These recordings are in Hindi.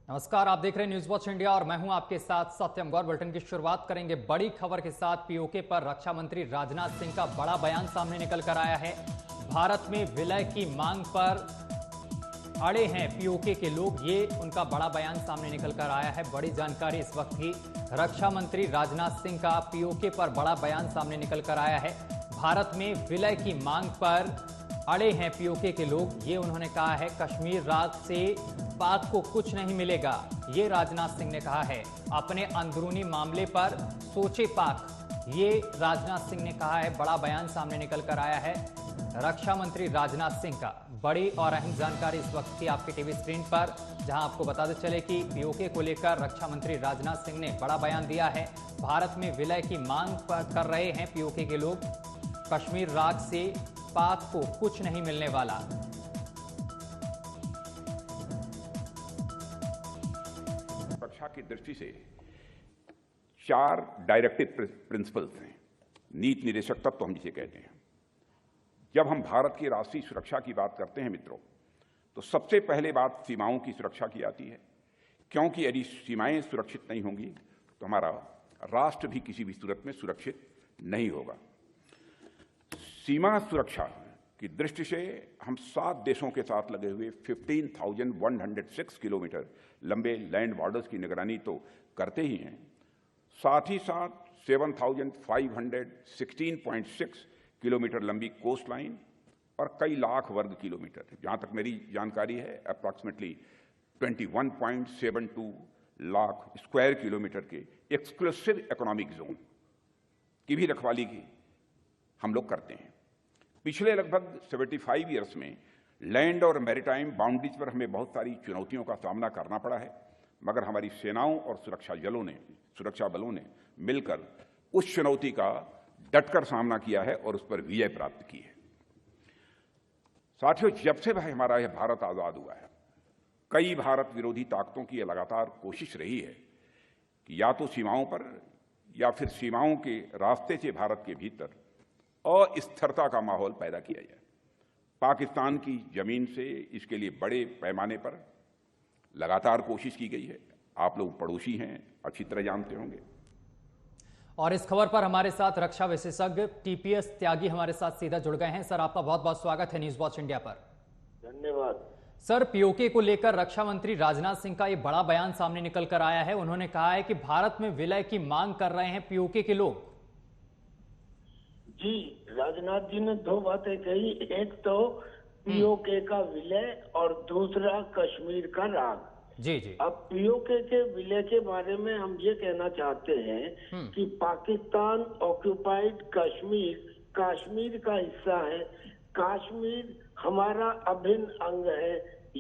नमस्कार, आप देख रहे हैं न्यूज वॉच इंडिया और मैं हूं आपके साथ सत्यम गौर। बुलेटिन की शुरुआत करेंगे बड़ी खबर के साथ। पीओके पर रक्षा मंत्री राजनाथ सिंह का बड़ा बयान सामने निकल कर आया है। भारत में विलय की मांग पर अड़े हैं पीओके के लोग, ये उनका बड़ा बयान सामने निकल कर आया है। बड़ी जानकारी इस वक्त की। रक्षा मंत्री राजनाथ सिंह का पीओके पर बड़ा बयान सामने निकल कर आया है। भारत में विलय की मांग पर अड़े हैं पीओके के लोग, ये उन्होंने कहा है। कश्मीर राज से पाक को कुछ नहीं मिलेगा, ये राजनाथ सिंह ने कहा है। अपने अंदरूनी मामले पर सोचे पाक, ये राजनाथ सिंह ने कहा है। बड़ा बयान सामने निकल कर आया है रक्षा मंत्री राजनाथ सिंह का। बड़ी और अहम जानकारी इस वक्त की आपके टीवी स्क्रीन पर, जहां आपको बताते चले कि पीओके को लेकर रक्षा मंत्री राजनाथ सिंह ने बड़ा बयान दिया है। भारत में विलय की मांग कर रहे हैं पीओके के लोग। कश्मीर राज से पाक को कुछ नहीं मिलने वाला। सुरक्षा की दृष्टि से 4 डायरेक्टिव प्रिंसिपल्स हैं, नीति निर्देशक तत्व हम जिसे कहते हैं। जब हम भारत की राष्ट्रीय सुरक्षा की बात करते हैं मित्रों, तो सबसे पहले बात सीमाओं की सुरक्षा की आती है, क्योंकि यदि सीमाएं सुरक्षित नहीं होंगी तो हमारा राष्ट्र भी किसी भी सूरत में सुरक्षित नहीं होगा। सीमा सुरक्षा की दृष्टि से हम 7 देशों के साथ लगे हुए 15,106 किलोमीटर लंबे लैंड बॉर्डर्स की निगरानी तो करते ही हैं, साथ ही साथ 7,516.6 किलोमीटर लंबी कोस्ट लाइन और कई लाख वर्ग किलोमीटर, जहां तक मेरी जानकारी है अप्रॉक्सीमेटली 21.72 लाख स्क्वायर किलोमीटर के एक्सक्लूसिव इकोनॉमिक जोन की भी रखवाली की हम लोग करते हैं। पिछले लगभग 75 ईयर्स में लैंड और मैरीटाइम बाउंड्रीज पर हमें बहुत सारी चुनौतियों का सामना करना पड़ा है, मगर हमारी सेनाओं और सुरक्षा बलों ने मिलकर उस चुनौती का डटकर सामना किया है और उस पर विजय प्राप्त की है। साथियों, जब से भाई हमारा यह भारत आजाद हुआ है, कई भारत विरोधी ताकतों की यह लगातार कोशिश रही है कि या तो सीमाओं पर या फिर सीमाओं के रास्ते से भारत के भीतर अस्थिरता का माहौल पैदा किया जाए। पाकिस्तान की जमीन से इसके लिए बड़े पैमाने पर लगातार कोशिश की गई है। आप लोग पड़ोसी हैं, अच्छी तरह जानते होंगे। और इस खबर पर हमारे साथ रक्षा विशेषज्ञ टीपीएस त्यागी हमारे साथ सीधा जुड़ गए हैं। सर, आपका बहुत बहुत स्वागत है न्यूज वॉच इंडिया पर। धन्यवाद। सर, पीओके को लेकर रक्षा मंत्री राजनाथ सिंह का ये बड़ा बयान सामने निकल कर आया है। उन्होंने कहा है कि भारत में विलय की मांग कर रहे हैं पीओके के लोग। जी, राजनाथ जी ने 2 बातें कही, एक तो पीओके का विलय और दूसरा कश्मीर का राग। जी जी। अब पीओके के विलय के बारे में हम ये कहना चाहते हैं कि पाकिस्तान ऑक्युपाइड कश्मीर का हिस्सा है। कश्मीर हमारा अभिन्न अंग है,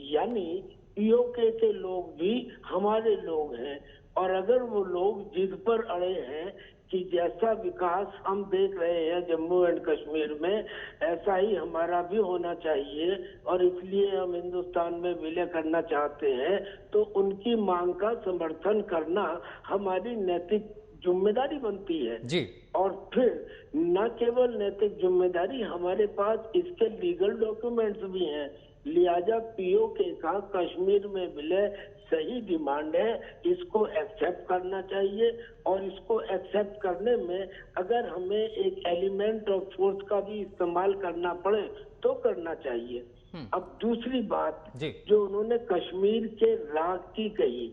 यानी पीओके के लोग भी हमारे लोग हैं। और अगर वो लोग जिद पर अड़े हैं कि जैसा विकास हम देख रहे हैं जम्मू एंड कश्मीर में, ऐसा ही हमारा भी होना चाहिए और इसलिए हम हिंदुस्तान में विलय करना चाहते हैं, तो उनकी मांग का समर्थन करना हमारी नैतिक जिम्मेदारी बनती है। जी। और फिर न केवल नैतिक जिम्मेदारी, हमारे पास इसके लीगल डॉक्यूमेंट्स भी हैं। लिहाजा पीओके का कश्मीर में विलय सही डिमांड है, इसको एक्सेप्ट करना चाहिए। और इसको एक्सेप्ट करने में अगर हमें एक एलिमेंट ऑफ फोर्स का भी इस्तेमाल करना पड़े तो करना चाहिए। अब दूसरी बात जो उन्होंने कश्मीर के राग की कही,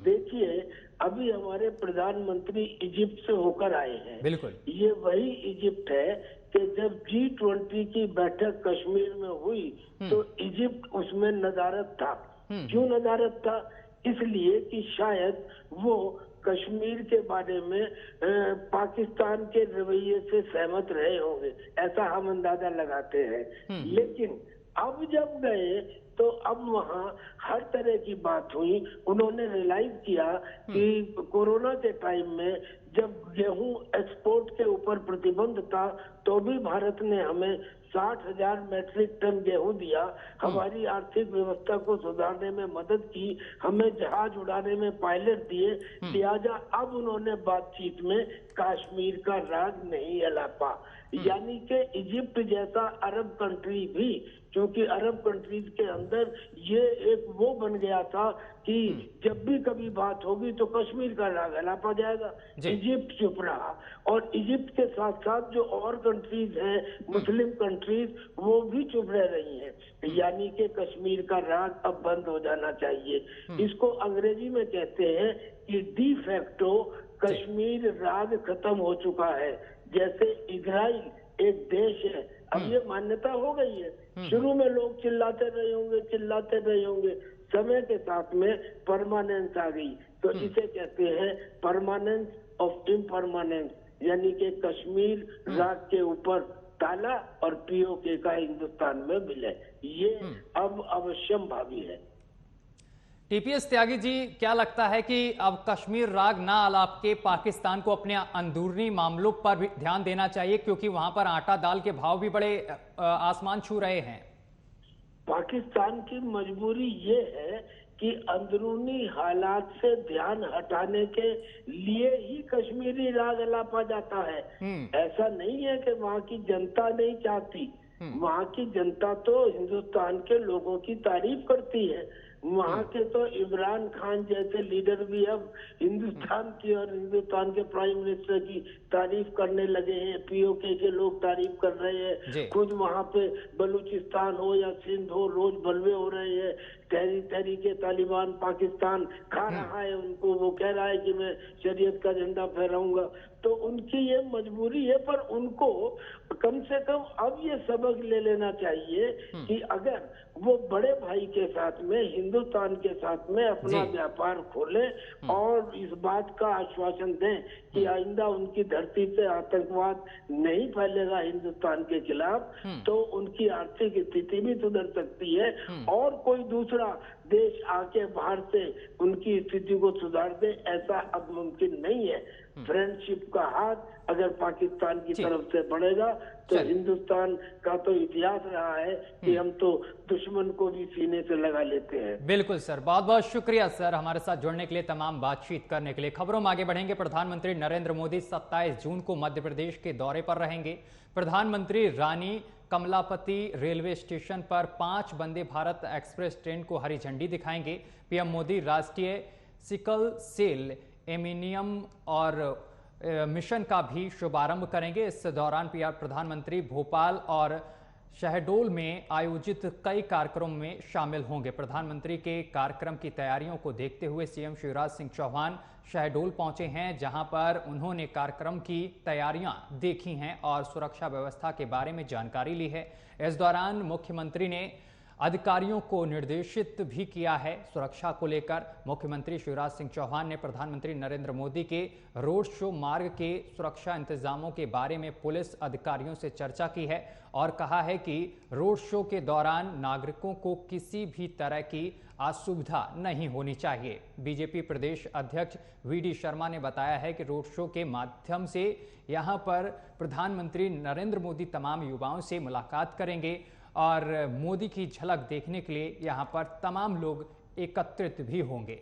देखिए अभी हमारे प्रधानमंत्री इजिप्ट से होकर आए हैं। बिल्कुल, ये वही इजिप्ट है कि जब G20 की बैठक कश्मीर में हुई तो इजिप्ट उसमें नदारत था। क्यों नदारत था? इसलिए कि शायद वो कश्मीर के बारे में पाकिस्तान के रवैये से सहमत रहे होंगे, ऐसा हम अंदाजा लगाते हैं। लेकिन अब जब गए तो अब वहाँ हर तरह की बात हुई। उन्होंने रियलाइज किया कि कोरोना के टाइम में जब गेहूं एक्सपोर्ट के ऊपर प्रतिबंध था तो भी भारत ने हमें 60,000 मैट्रिक टन गेहूं दिया, हमारी आर्थिक व्यवस्था को सुधारने में मदद की, हमें जहाज उड़ाने में पायलट दिए। लिहाजा अब उन्होंने बातचीत में कश्मीर का राज नहीं अलापा। यानी कि इजिप्ट जैसा अरब कंट्री भी, क्योंकि अरब कंट्रीज के अंदर ये एक वो बन गया था कि जब भी कभी बात होगी तो कश्मीर का राग अलापा जाएगा। इजिप्ट चुप रहा, और इजिप्ट के साथ साथ जो और कंट्रीज हैं, मुस्लिम कंट्रीज, वो भी चुप रह रही हैं। यानी कि कश्मीर का राग अब बंद हो जाना चाहिए। इसको अंग्रेजी में कहते हैं कि डी फैक्टो कश्मीर राग खत्म हो चुका है। जैसे इजराइल एक देश है, अब ये मान्यता हो गई है। शुरू में लोग चिल्लाते रहे होंगे, समय के साथ में परमानेंस आ गई। तो इसे कहते हैं परमानेंस ऑफ इम्परमानेंस, यानी कि कश्मीर राग के ऊपर ताला और पीओके का हिंदुस्तान में विलय, ये अब अवश्यम भावी है। टीपीएस त्यागी जी, क्या लगता है कि अब कश्मीर राग ना अलाप के पाकिस्तान को अपने अंदरूनी मामलों पर भी ध्यान देना चाहिए, क्योंकि वहां पर आटा दाल के भाव भी बड़े आसमान छू रहे हैं? पाकिस्तान की मजबूरी ये है कि अंदरूनी हालात से ध्यान हटाने के लिए ही कश्मीरी राग अलापा जाता है। ऐसा नहीं है कि वहाँ की जनता नहीं चाहती, वहाँ की जनता तो हिंदुस्तान के लोगों की तारीफ करती है। वहाँ के तो इमरान खान जैसे लीडर भी अब हिंदुस्तान की और हिंदुस्तान के प्राइम मिनिस्टर की तारीफ करने लगे हैं। पीओके के लोग तारीफ कर रहे हैं। खुद वहाँ पे बलूचिस्तान हो या सिंध हो, रोज बलवे हो रहे हैं। तहरीके तालिबान पाकिस्तान खा रहा है उनको, वो कह रहा है कि मैं शरीयत का झंडा फहराऊंगा। तो उनकी ये मजबूरी है, पर उनको कम से कम अब ये सबक ले लेना चाहिए कि अगर वो बड़े भाई के साथ में, हिंदुस्तान के साथ में अपना व्यापार खोले और इस बात का आश्वासन दें कि आइंदा उनकी धरती से आतंकवाद नहीं फैलेगा हिंदुस्तान के खिलाफ, तो उनकी आर्थिक स्थिति भी सुधर सकती है और कोई दूसरा देश आके बाहर से उनकी स्थिति को सुधार दे, ऐसा अब मुमकिन नहीं है। फ्रेंडशिप का हाथ अगर पाकिस्तान की तरफ से बढ़ेगा तो हिंदुस्तान का तो इतिहास रहा है कि हम तो दुश्मन को भी सीने से लगा लेते हैं। बिल्कुल सर, बहुत बहुत शुक्रिया सर हमारे साथ जुड़ने के लिए, तमाम बातचीत करने के लिए। खबरों में आगे बढ़ेंगे। प्रधानमंत्री नरेंद्र मोदी 27 जून को मध्य प्रदेश के दौरे पर रहेंगे। प्रधानमंत्री रानी कमलापति रेलवे स्टेशन पर 5 वंदे भारत एक्सप्रेस ट्रेन को हरी झंडी दिखाएंगे। पीएम मोदी राष्ट्रीय सिकल सेल एमीनियम और मिशन का भी शुभारंभ करेंगे। इस दौरान प्रधानमंत्री भोपाल और शहडोल में आयोजित कई कार्यक्रमों में शामिल होंगे। प्रधानमंत्री के कार्यक्रम की तैयारियों को देखते हुए सीएम शिवराज सिंह चौहान शहडोल पहुंचे हैं, जहां पर उन्होंने कार्यक्रम की तैयारियां देखी हैं और सुरक्षा व्यवस्था के बारे में जानकारी ली है। इस दौरान मुख्यमंत्री ने अधिकारियों को निर्देशित भी किया है। सुरक्षा को लेकर मुख्यमंत्री शिवराज सिंह चौहान ने प्रधानमंत्री नरेंद्र मोदी के रोड शो मार्ग के सुरक्षा इंतजामों के बारे में पुलिस अधिकारियों से चर्चा की है और कहा है कि रोड शो के दौरान नागरिकों को किसी भी तरह की असुविधा नहीं होनी चाहिए। बीजेपी प्रदेश अध्यक्ष वीडी शर्मा ने बताया है कि रोड शो के माध्यम से यहां पर प्रधानमंत्री नरेंद्र मोदी तमाम युवाओं से मुलाकात करेंगे और मोदी की झलक देखने के लिए यहां पर तमाम लोग एकत्रित भी होंगे।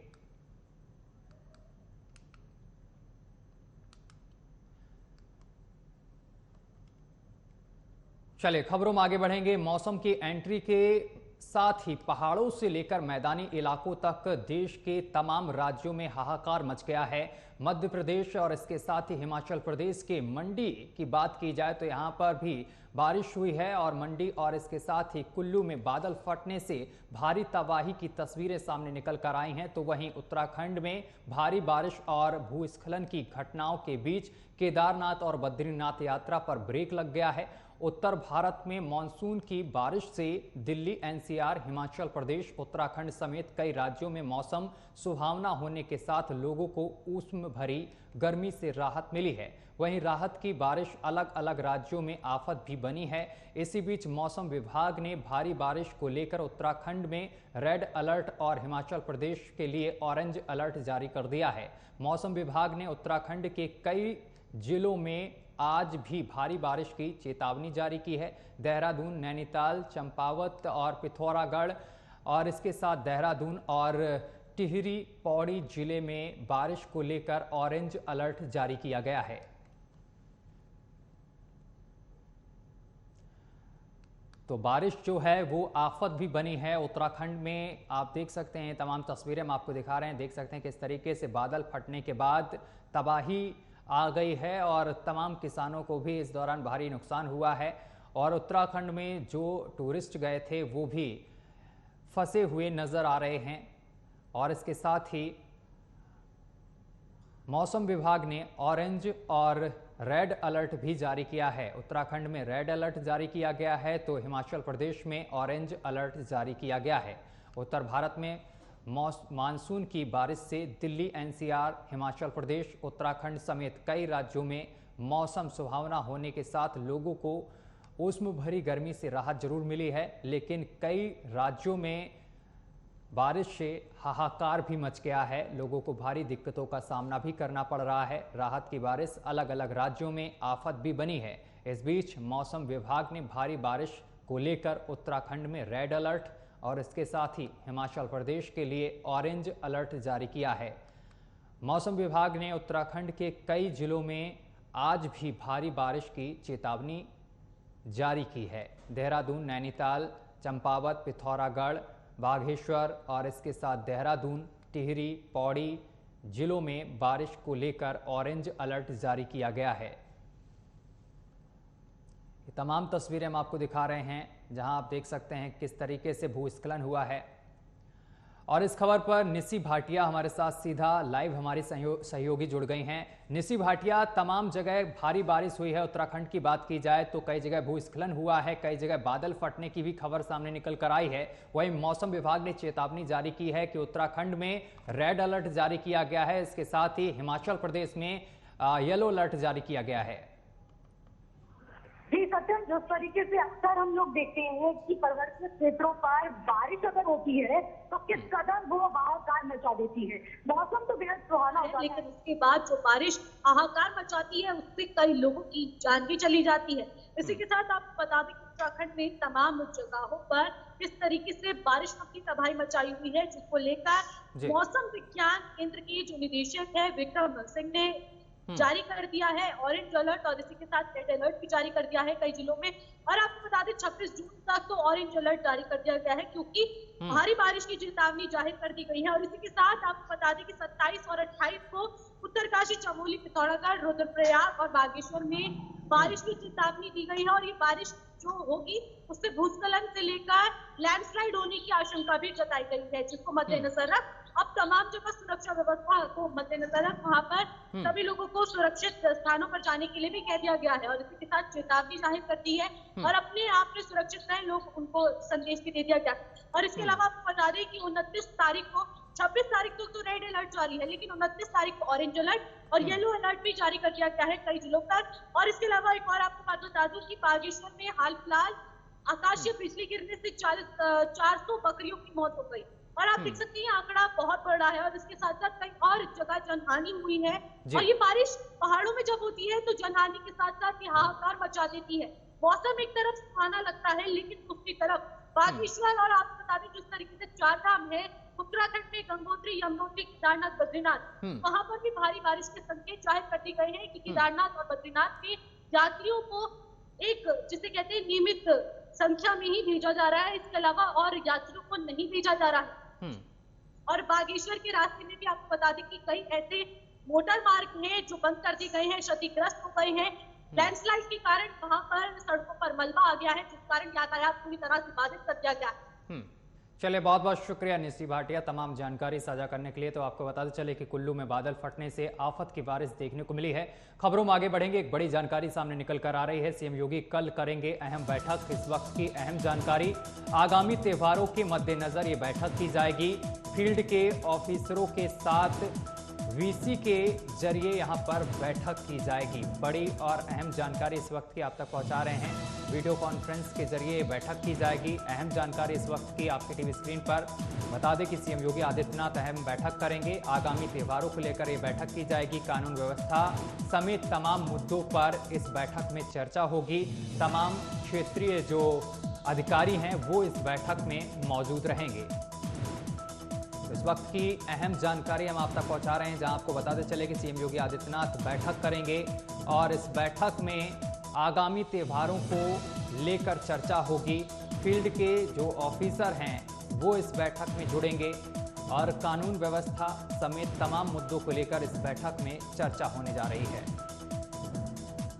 चलिए खबरों में आगे बढ़ेंगे। मौसम की एंट्री के साथ ही पहाड़ों से लेकर मैदानी इलाकों तक देश के तमाम राज्यों में हाहाकार मच गया है। मध्य प्रदेश और इसके साथ ही हिमाचल प्रदेश के मंडी की बात की जाए तो यहां पर भी बारिश हुई है और मंडी और इसके साथ ही कुल्लू में बादल फटने से भारी तबाही की तस्वीरें सामने निकल कर आई हैं। तो वहीं उत्तराखंड में भारी बारिश और भूस्खलन की घटनाओं के बीच केदारनाथ और बद्रीनाथ यात्रा पर ब्रेक लग गया है। उत्तर भारत में मानसून की बारिश से दिल्ली, एनसीआर, हिमाचल प्रदेश, उत्तराखंड समेत कई राज्यों में मौसम सुहावना होने के साथ लोगों को ऊष्म भरी गर्मी से राहत मिली है। वहीं राहत की बारिश अलग अलग राज्यों में आफत भी बनी है। इसी बीच मौसम विभाग ने भारी बारिश को लेकर उत्तराखंड में रेड अलर्ट और हिमाचल प्रदेश के लिए ऑरेंज अलर्ट जारी कर दिया है। मौसम विभाग ने उत्तराखंड के कई जिलों में आज भी भारी बारिश की चेतावनी जारी की है। देहरादून, नैनीताल, चंपावत और पिथौरागढ़ और इसके साथ देहरादून और टिहरी, पौड़ी जिले में बारिश को लेकर ऑरेंज अलर्ट जारी किया गया है। तो बारिश जो है वो आफत भी बनी है उत्तराखंड में। आप देख सकते हैं, तमाम तस्वीरें हम आपको दिखा रहे हैं, देख सकते हैं किस तरीके से बादल फटने के बाद तबाही आ गई है और तमाम किसानों को भी इस दौरान भारी नुकसान हुआ है। और उत्तराखंड में जो टूरिस्ट गए थे वो भी फंसे हुए नजर आ रहे हैं। और इसके साथ ही मौसम विभाग ने ऑरेंज और रेड अलर्ट भी जारी किया है। उत्तराखंड में रेड अलर्ट जारी किया गया है तो हिमाचल प्रदेश में ऑरेंज अलर्ट जारी किया गया है। उत्तर भारत में मानसून की बारिश से दिल्ली, एनसीआर, हिमाचल प्रदेश, उत्तराखंड समेत कई राज्यों में मौसम सुहावना होने के साथ लोगों को उष्म भरी गर्मी से राहत जरूर मिली है, लेकिन कई राज्यों में बारिश से हाहाकार भी मच गया है। लोगों को भारी दिक्कतों का सामना भी करना पड़ रहा है। राहत की बारिश अलग अलग राज्यों में आफत भी बनी है। इस बीच मौसम विभाग ने भारी बारिश को लेकर उत्तराखंड में रेड अलर्ट और इसके साथ ही हिमाचल प्रदेश के लिए ऑरेंज अलर्ट जारी किया है। मौसम विभाग ने उत्तराखंड के कई जिलों में आज भी भारी बारिश की चेतावनी जारी की है। देहरादून, नैनीताल, चंपावत, पिथौरागढ़, बागेश्वर और इसके साथ देहरादून, टिहरी, पौड़ी जिलों में बारिश को लेकर ऑरेंज अलर्ट जारी किया गया है। ये तमाम तस्वीरें हम आपको दिखा रहे हैं जहां आप देख सकते हैं किस तरीके से भूस्खलन हुआ है। और इस खबर पर निसी भाटिया हमारे साथ सीधा लाइव हमारी सहयोगी जुड़ गई हैं। निसी भाटिया, तमाम जगह भारी बारिश हुई है। उत्तराखंड की बात की जाए तो कई जगह भूस्खलन हुआ है, कई जगह बादल फटने की भी खबर सामने निकल कर आई है। वहीं मौसम विभाग ने चेतावनी जारी की है कि उत्तराखंड में रेड अलर्ट जारी किया गया है। इसके साथ ही हिमाचल प्रदेश में येलो अलर्ट जारी किया गया है। जी सत्यम, जिस तरीके से अक्सर हम लोग देखते हैं कि पर्वतीय क्षेत्रों पर बारिश अगर होती है तो किस कदर वो हाहाकार मचा देती है। मौसम तो बेहद सुहाना होता है, लेकिन उसके बाद जो बारिश हाहाकार मचाती है उससे कई लोगों की जान भी चली जाती है। इसी के साथ आपको बता दें कि उत्तराखंड में तमाम जगहों पर इस तरीके से बारिश की तबाही मचाई हुई है, जिसको लेकर मौसम विज्ञान केंद्र के जो निदेशक है विक्रम सिंह ने जारी कर दिया है ऑरेंज अलर्ट और इसी के साथ रेड अलर्ट भी जारी कर दिया है कई जिलों में। और आपको बता दें 26 जून तक तो ऑरेंज अलर्ट जारी कर दिया गया है क्योंकि भारी बारिश की चेतावनी जाहिर कर दी गई है। और इसी के साथ आपको बता दें कि 27 और 28 को उत्तरकाशी, चमोली, पिथौरागढ़, रुद्रप्रयाग और बागेश्वर में बारिश की चेतावनी दी गई है। और ये बारिश जो होगी उससे भूस्खलन से लेकर लैंडस्लाइड होने की आशंका भी जताई गई है, जिसको मद्देनजर रख अब तमाम जगह सुरक्षा व्यवस्था को मद्देनजर रख वहां पर सभी लोगों को सुरक्षित स्थानों पर जाने के लिए भी कह दिया गया है। और इसी के साथ चेतावनी जाहिर कर दी है और अपने आप में सुरक्षित रहें, लोग उनको संदेश भी दे दिया गया। और इसके अलावा आपको बता दें कि 29 तारीख को 26 तारीख तक तो रेड अलर्ट जारी है, लेकिन 29 तारीख को ऑरेंज अलर्ट और येलो अलर्ट भी जारी कर दिया गया है कई जिलों पर। और इसके अलावा एक और आपको बात बता दूं कि बागेश्वर में हाल फिलहाल आकाशीय बिजली गिरने से 400 बकरियों की मौत हो गई। और आप देख सकते हैं आंकड़ा बहुत बड़ा है। और इसके साथ साथ कई और जगह जनहानि हुई है। और ये बारिश पहाड़ों में जब होती है तो जनहानि के साथ साथ ये हाहाकार मचा देती है। मौसम एक तरफ सुहाना लगता है, लेकिन दूसरी तरफ बागेश्वर और आपको बता दें जिस तरीके से 4 धाम है उत्तराखंड में, गंगोत्री, यमुनोत्री, केदारनाथ, बद्रीनाथ, वहां पर भी भारी बारिश के संकेत जाहिर कर दिए गए हैं कि केदारनाथ और बद्रीनाथ के यात्रियों को एक जिसे कहते हैं नियमित संख्या में ही भेजा जा रहा है। इसके अलावा और यात्रियों को नहीं भेजा जा रहा है। और बागेश्वर के रास्ते में भी आपको बता दें कि कई ऐसे मोटर मार्ग हैं जो बंद कर दिए गए हैं, क्षतिग्रस्त हो गए हैं। लैंडस्लाइड के कारण वहां पर सड़कों पर मलबा आ गया है, जिस कारण यातायात पूरी तरह से बाधित कर दिया गया। चलिए, बहुत बहुत शुक्रिया निसी भाटिया तमाम जानकारी साझा करने के लिए। तो आपको बताते चले कि कुल्लू में बादल फटने से आफत की बारिश देखने को मिली है। खबरों में आगे बढ़ेंगे, एक बड़ी जानकारी सामने निकल कर आ रही है। सीएम योगी कल करेंगे अहम बैठक। इस वक्त की अहम जानकारी, आगामी त्योहारों के मद्देनजर ये बैठक की जाएगी। फील्ड के ऑफिसरों के साथ वीसी के जरिए यहां पर बैठक की जाएगी। बड़ी और अहम जानकारी इस वक्त की आप तक पहुंचा रहे हैं। वीडियो कॉन्फ्रेंस के जरिए बैठक की जाएगी। अहम जानकारी इस वक्त की आपके टीवी स्क्रीन पर। बता दें कि सीएम योगी आदित्यनाथ अहम बैठक करेंगे। आगामी त्योहारों को लेकर ये बैठक की जाएगी। कानून व्यवस्था समेत तमाम मुद्दों पर इस बैठक में चर्चा होगी। तमाम क्षेत्रीय जो अधिकारी हैं वो इस बैठक में मौजूद रहेंगे। इस वक्त की अहम जानकारी हम आप तक पहुंचा रहे हैं, जहां आपको बताते चले कि सीएम योगी आदित्यनाथ बैठक करेंगे और इस बैठक में आगामी त्योहारों को लेकर चर्चा होगी। फील्ड के जो ऑफिसर हैं वो इस बैठक में जुड़ेंगे और कानून व्यवस्था समेत तमाम मुद्दों को लेकर इस बैठक में चर्चा होने जा रही है।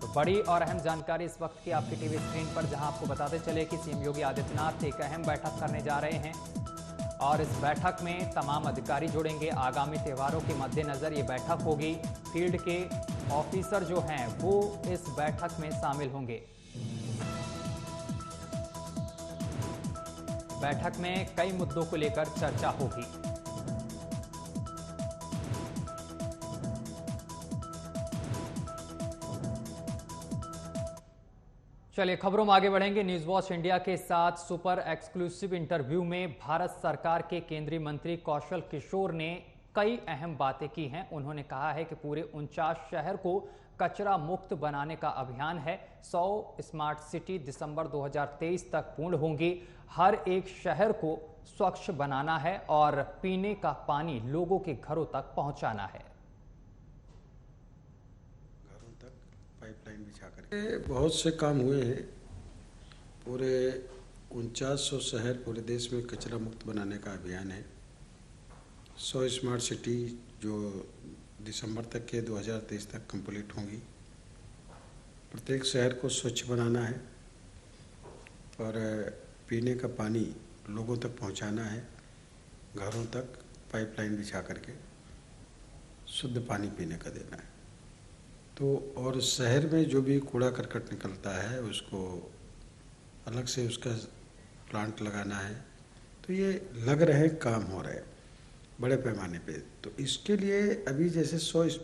तो बड़ी और अहम जानकारी इस वक्त की आपकी टीवी स्क्रीन पर, जहां आपको बताते चले कि सीएम योगी आदित्यनाथ एक अहम बैठक करने जा रहे हैं और इस बैठक में तमाम अधिकारी जुड़ेंगे। आगामी त्योहारों के मद्देनजर ये बैठक होगी। फील्ड के ऑफिसर जो हैं वो इस बैठक में शामिल होंगे। बैठक में कई मुद्दों को लेकर चर्चा होगी। चलिए खबरों में आगे बढ़ेंगे। न्यूज वॉच इंडिया के साथ सुपर एक्सक्लूसिव इंटरव्यू में भारत सरकार के केंद्रीय मंत्री कौशल किशोर ने कई अहम बातें की हैं। उन्होंने कहा है कि पूरे 49 शहर को कचरा मुक्त बनाने का अभियान है। 100 स्मार्ट सिटी दिसंबर 2023 तक पूर्ण होंगी। हर एक शहर को स्वच्छ बनाना है और पीने का पानी लोगों के घरों तक पहुंचाना है। पाइपलाइन बिछा कर बहुत से काम हुए हैं। पूरे 4900 शहर पूरे देश में कचरा मुक्त बनाने का अभियान है। 100 स्मार्ट सिटी जो दिसंबर तक के 2023 तक कंप्लीट होंगी। प्रत्येक शहर को स्वच्छ बनाना है और पीने का पानी लोगों तक पहुंचाना है। घरों तक पाइपलाइन बिछा करके शुद्ध पानी पीने का देना है। तो और शहर में जो भी कूड़ा करकट निकलता है उसको अलग से उसका प्लांट लगाना है। तो ये लग रहे काम हो रहे हैं बड़े पैमाने पे। तो इसके लिए अभी जैसे 100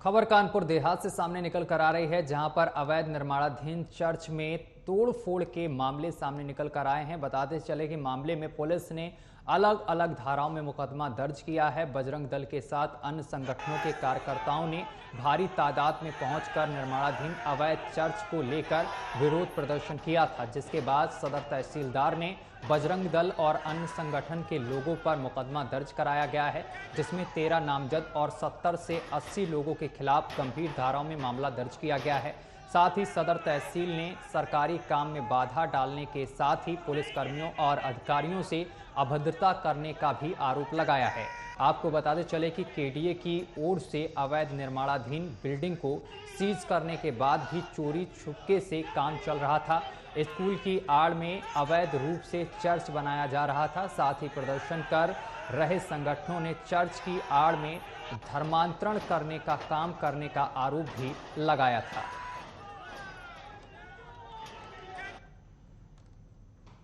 खबर कानपुर देहात से सामने निकल कर आ रही है, जहां पर अवैध निर्माणाधीन चर्च में तोड़फोड़ के मामले सामने निकल कर आए हैं। बताते चले कि मामले में पुलिस ने अलग अलग धाराओं में मुकदमा दर्ज किया है। बजरंग दल के साथ अन्य संगठनों के कार्यकर्ताओं ने भारी तादाद में पहुंचकर निर्माणाधीन अवैध चर्च को लेकर विरोध प्रदर्शन किया था, जिसके बाद सदर तहसीलदार ने बजरंग दल और अन्य संगठन के लोगों पर मुकदमा दर्ज कराया गया है, जिसमें 13 नामजद और 70 से 80 लोगों के खिलाफ गंभीर धाराओं में मामला दर्ज किया गया है। साथ ही सदर तहसील ने सरकारी काम में बाधा डालने के साथ ही पुलिसकर्मियों और अधिकारियों से अभद्रता करने का भी आरोप लगाया है। आपको बताते चले कि केडीए की ओर से अवैध निर्माणाधीन बिल्डिंग को सीज करने के बाद भी चोरी छुपके से काम चल रहा था। स्कूल की आड़ में अवैध रूप से चर्च बनाया जा रहा था। साथ ही प्रदर्शन कर रहे संगठनों ने चर्च की आड़ में धर्मांतरण करने का काम करने का आरोप भी लगाया था।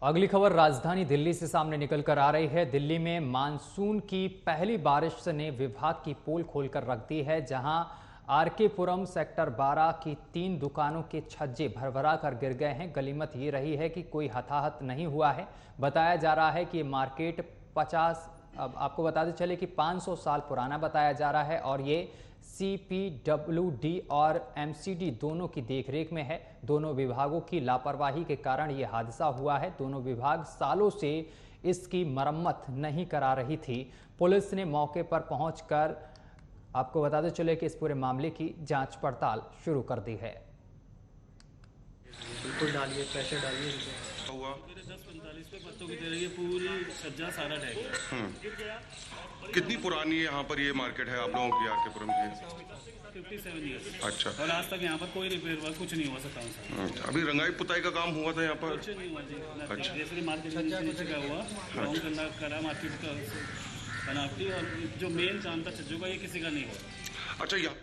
अगली खबर राजधानी दिल्ली से सामने निकलकर आ रही है। दिल्ली में मानसून की पहली बारिश ने विभाग की पोल खोलकर रख दी है, जहां आरके पुरम सेक्टर 12 की 3 दुकानों के छज्जे भरभरा कर गिर गए हैं। गनीमत ये रही है कि कोई हताहत नहीं हुआ है। बताया जा रहा है कि ये मार्केट 50 अब आपको बताते चले कि 500 साल पुराना बताया जा रहा है और ये CPWD और MCD दोनों की देखरेख में है। दोनों विभागों की लापरवाही के कारण ये हादसा हुआ है। दोनों विभाग सालों से इसकी मरम्मत नहीं करा रही थी। पुलिस ने मौके पर पहुंचकर आपको बताते चले कि इस पूरे मामले की जांच पड़ताल शुरू कर दी है। बिल्कुल डालिए, पैसे डालिए। हुआ 10-45 पे पत्तों की तरह ये पूरी सज्जा सारा ढह गया। कितनी पुरानी है यहाँ पर ये मार्केट है आप लोगों की आरके पुरम की? 57 ईयर्स। अच्छा। और आज तक यहाँ पर कोई रिपेयर हुआ कुछ नहीं हुआ 57 साल। अभी रंगाई पुताई का काम हुआ था यहाँ पर? कुछ नहीं हुआ जी। अच्छा। जैसे मार्केट नीचे का हुआ रॉन्ग करना करा मार्केट का बनाती और जो मेन काम था छज्जों का ये किसी का नहीं हुआ। अच्छा। यहाँ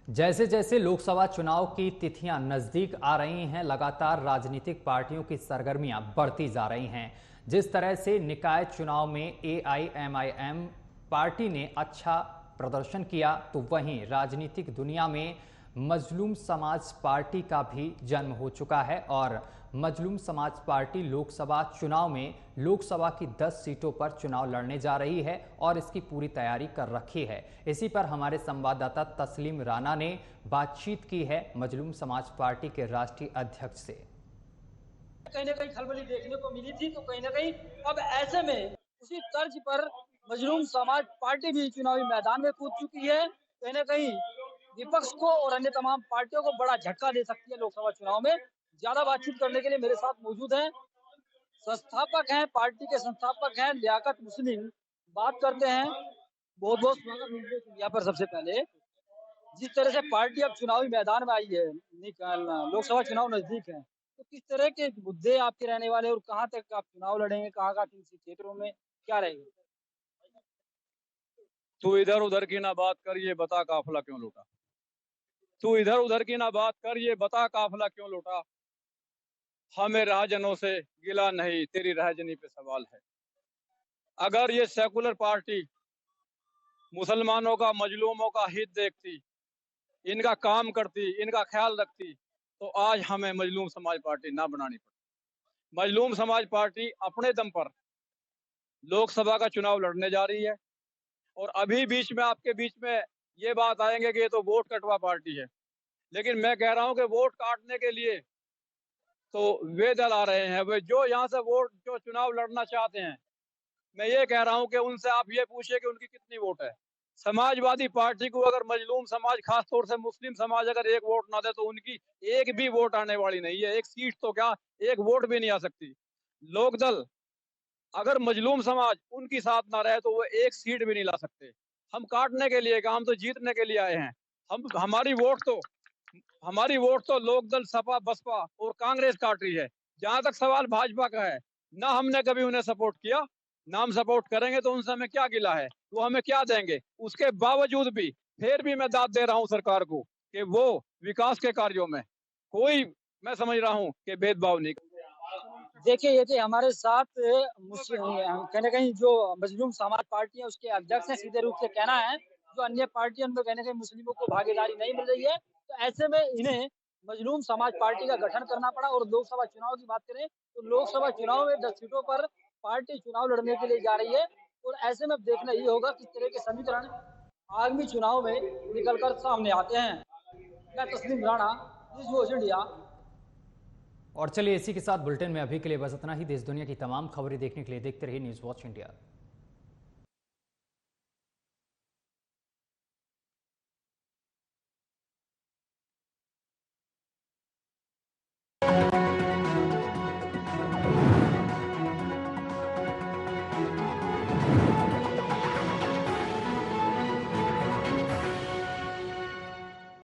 जैसे जैसे लोकसभा चुनाव की तिथियां नजदीक आ रही हैं, लगातार राजनीतिक पार्टियों की सरगर्मियां बढ़ती जा रही हैं। जिस तरह से निकाय चुनाव में AIMIM पार्टी ने अच्छा प्रदर्शन किया तो वहीं राजनीतिक दुनिया में मजलूम समाज पार्टी का भी जन्म हो चुका है और मजलूम समाज पार्टी लोकसभा चुनाव में लोकसभा की 10 सीटों पर चुनाव लड़ने जा रही है और इसकी पूरी तैयारी कर रखी है। इसी पर हमारे संवाददाता तस्लीम राणा ने बातचीत की है मजलूम समाज पार्टी के राष्ट्रीय अध्यक्ष से। कहीं ना कहीं खलबली देखने को मिली थी, तो कहीं ना कहीं अब ऐसे में उसी तर्ज पर मजलूम समाज पार्टी भी चुनावी मैदान में कूद चुकी है। कहीं ना कहीं विपक्ष को और अन्य तमाम पार्टियों को बड़ा झटका दे सकती है लोकसभा चुनाव में। ज्यादा बातचीत करने के लिए मेरे साथ मौजूद हैं, संस्थापक हैं, पार्टी के संस्थापक हैं लियाकत मुस्लिम। बात करते हैं, बहुत बहुत स्वागत मीडिया पर। सबसे पहले जिस तरह से पार्टी अब चुनावी मैदान में आई है, लोकसभा चुनाव नजदीक है, तो किस तरह के मुद्दे आपके रहने वाले और कहां तक आप चुनाव लड़ेंगे, कहां किन क्षेत्रों में क्या रहेगा? तू इधर उधर की ना बात कर, ये बता काफिला क्यों लौटा। तू इधर उधर की ना बात कर, ये बता काफिला क्यों लौटा। हमें राहजनों से गिला नहीं, तेरी राहजनी पे सवाल है। अगर ये सेकुलर पार्टी मुसलमानों का, मजलूमों का हित देखती, इनका काम करती, इनका ख्याल रखती, तो आज हमें मजलूम समाज पार्टी ना बनानी पड़ती। मजलूम समाज पार्टी अपने दम पर लोकसभा का चुनाव लड़ने जा रही है और अभी बीच में आपके बीच में ये बात आएंगे कि ये तो वोट कटवा पार्टी है, लेकिन मैं कह रहा हूं कि वोट काटने के लिए तो वे दल आ रहे हैं, वे जो यहाँ से वोट जो चुनाव लड़ना चाहते हैं, मैं ये कह रहा हूं कि उनसे आप ये पूछिए कि उनकी कितनी वोट है। समाजवादी पार्टी को अगर मजलूम समाज, खास तौर से मुस्लिम समाज अगर एक वोट ना दे तो उनकी एक भी वोट आने वाली नहीं है। एक सीट तो क्या, एक वोट भी नहीं आ सकती। लोकदल अगर मजलूम समाज उनकी साथ ना रहे तो वो एक सीट भी नहीं ला सकते। हम काटने के लिए, हम तो जीतने के लिए आए हैं। हमारी वोट तो लोकदल, सपा, बसपा और कांग्रेस काट रही है। जहां तक सवाल भाजपा का है, ना हमने कभी उन्हें सपोर्ट किया, ना हम सपोर्ट करेंगे, तो उनसे हमें क्या गिला है, वो हमें क्या देंगे। उसके बावजूद भी फिर भी मैं दाद दे रहा हूं सरकार को कि वो विकास के कार्यों में कोई, मैं समझ रहा हूं कि भेदभाव नहीं। देखिए, ये थे हमारे साथ कहीं ना कहीं जो मजलूम समाज पार्टी है उसके अध्यक्ष हैं। सीधे रूप से कहना है जो अन्य पार्टियों में कहीं ना कहीं मुस्लिमों को भागीदारी नहीं मिल रही है, तो ऐसे में इन्हें मजलूम समाज पार्टी का गठन करना पड़ा। और लोकसभा चुनाव की बात करें तो लोकसभा चुनाव में 10 सीटों पर पार्टी चुनाव लड़ने के लिए जा रही है और ऐसे में देखना ये होगा किस तरह के समीकरण आगामी चुनाव में निकलकर सामने आते हैं। मैं तस्लीम राणा, न्यूज़ वॉच इंडिया। और चलिए इसी के साथ बुलेटिन में अभी के लिए बस इतना ही। देश दुनिया की तमाम खबरें देखने के लिए देखते रहिए न्यूज़ वॉच इंडिया।